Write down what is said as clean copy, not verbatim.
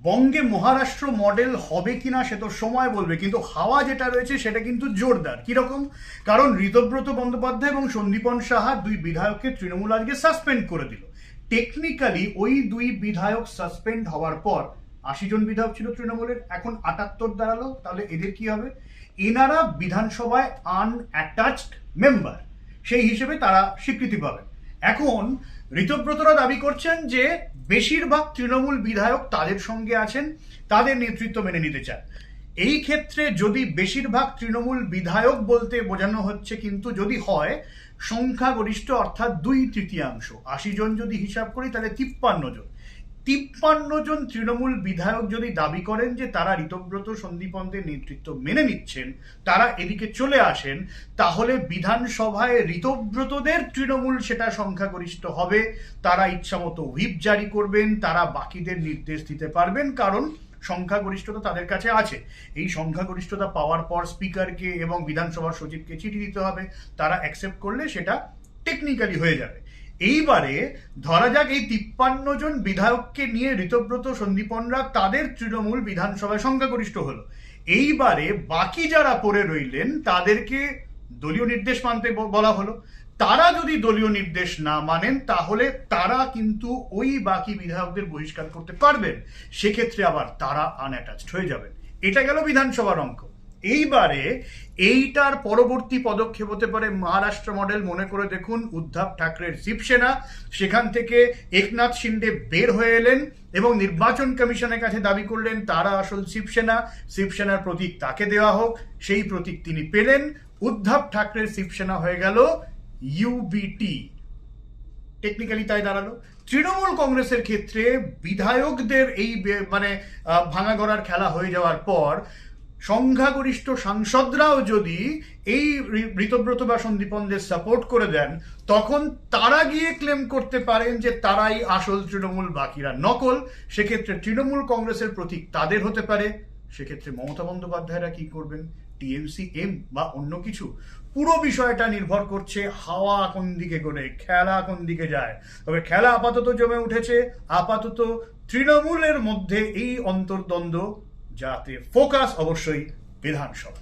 বঙ্গে মহারাষ্ট্র মডেল হবে কিনা সে তো সময় বলবে, কিন্তু হাওয়া যেটা রয়েছে সেটা কিন্তু জোরদার। কিরকম? কারণ ঋতব্রত বন্দ্যোপাধ্যায় এবং সন্দীপন সাহা দুই বিধায়ককে তৃণমূল আজকে সাসপেন্ড করে দিল। টেকনিক্যালি ওই দুই বিধায়ক সাসপেন্ড হওয়ার পর ৮০ জন বিধায়ক ছিল তৃণমূলের, এখন ৭৮ দাঁড়ালো। তাহলে এদের কি হবে? এনারা বিধানসভায় আনঅ্যাটাচড মেম্বার, সেই হিসেবে তারা স্বীকৃতি পাবেন। এখন ঋতব্রতরা দাবি করছেন যে বেশিরভাগ তৃণমূল বিধায়ক তাদের সঙ্গে আছেন, তাদের নেতৃত্ব মেনে নিতে চান। এই ক্ষেত্রে যদি বেশিরভাগ তৃণমূল বিধায়ক বলতে বোঝানো হচ্ছে, কিন্তু যদি হয় সংখ্যাগরিষ্ঠ অর্থাৎ ২/৩ ৮০ জন যদি হিসাব করি তাহলে ৫৩ জন। ৫৩ জন তৃণমূল বিধায়ক যদি দাবি করেন যে তারা ঋতব্রত সন্দীপনদের নেতৃত্ব মেনে নিচ্ছেন, তারা এদিকে চলে আসেন, তাহলে বিধানসভায় ঋতব্রতদের তৃণমূল সেটা সংখ্যাগরিষ্ঠ হবে। তারা ইচ্ছামতো হুইপ জারি করবেন, তারা বাকিদের নির্দেশ দিতে পারবেন, কারণ সংখ্যাগরিষ্ঠতা তাদের কাছে আছে। এই সংখ্যাগরিষ্ঠতা পাওয়ার পর স্পিকারকে এবং বিধানসভার সচিবকে চিঠি দিতে হবে, তারা অ্যাকসেপ্ট করলে সেটা টেকনিক্যালি হয়ে যাবে। এইবারে ধরা যাক এই ৫৩ জন বিধায়ককে নিয়ে ঋতব্রত সন্দীপনরা তাদের তৃণমূল বিধানসভায় সংখ্যাগরিষ্ঠ হলো। এইবারে বাকি যারা পড়ে রইলেন তাদেরকে দলীয় নির্দেশ মানতে বলা হলো। তারা যদি দলীয় নির্দেশ না মানেন তাহলে তারা কিন্তু ওই বাকি বিধায়কদের বহিষ্কার করতে পারবেন, সেক্ষেত্রে আবার তারা আনঅ্যাটাচড হয়ে যাবেন। এটা গেল বিধানসভার অঙ্ক। এইবারে এইটার পরবর্তী পদক্ষেপ হতে পারে মহারাষ্ট্র মডেল। মনে করে দেখুন, উদ্ধব ঠাকরের শিবসেনা, সেখান থেকে একনাথ শিন্ডে বের হয়ে এলেন এবং নির্বাচন কমিশনের কাছে দাবি করলেন তারা আসল শিবসেনা, শিবসেনার প্রতীক তাকে দেওয়া হোক। সেই প্রতীক তিনি পেলেন, উদ্ধব ঠাকরের শিবসেনা হয়ে গেল ইউবিটি। টেকনিক্যালি তাই দাঁড়ালো। তৃণমূল কংগ্রেসের ক্ষেত্রে বিধায়কদের এই ভাঙা গড়ার খেলা হয়ে যাওয়ার পর সংখ্যাগরিষ্ঠ সাংসদরাও যদি এই ঋতব্রত বা সন্দীপনদের সাপোর্ট করে দেন, তখন তারা গিয়ে ক্লেম করতে পারেন যে তারাই আসল তৃণমূল, বাকিরা নকল। সেক্ষেত্রে তৃণমূল কংগ্রেসের প্রতীক তাদের হতে পারে। সেক্ষেত্রে মমতা বন্দ্যোপাধ্যায়রা কি করবেন? টিএমসি এম বা অন্য কিছু? পুরো বিষয়টা নির্ভর করছে হাওয়া কোন দিকে করে, খেলা কোন দিকে যায়। তবে খেলা আপাতত জমে উঠেছে। আপাতত তৃণমূলের মধ্যে এই অন্তর্দ্বন্দ্ব, যাতে ফোকাস অবশ্যই বিধানসভা।